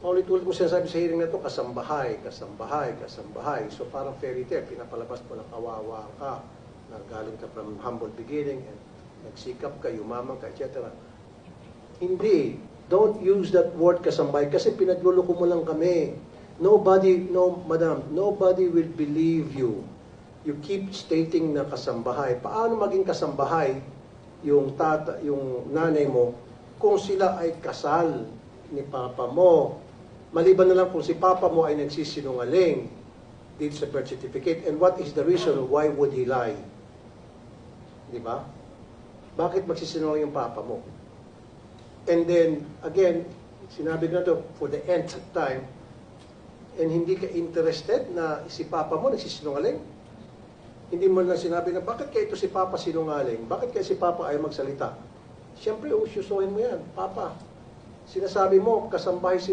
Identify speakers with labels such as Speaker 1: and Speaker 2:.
Speaker 1: Ulit-ulit mo sinasabi sa hearing na ito, kasambahay, kasambahay, kasambahay. So parang fairy tale, pinapalabas mo na kawawa ka, na galing ka from humble beginning, and nagsikap ka, yumaman ka, etc. Hindi. Don't use that word kasambahay kasi pinagluloko mo lang kami. Nobody, no, madam, nobody will believe you. You keep stating na kasambahay. Paano maging kasambahay yung nanay mo kung sila ay kasal ni papa mo? Maliban na lang kung si papa mo ay nagsisinungaling dito sa birth certificate. And what is the reason why would he lie? Di ba? Bakit magsisinungaling yung papa mo? And then, again, sinabi ko na to for the nth time, and hindi ka interested na si papa mo nagsisinungaling? Hindi mo na sinabi na, bakit kaya ito si papa sinungaling? Bakit kaya si papa ay magsalita? Siyempre, usyusohin mo yan. Papa, sinasabi mo, kasambahay si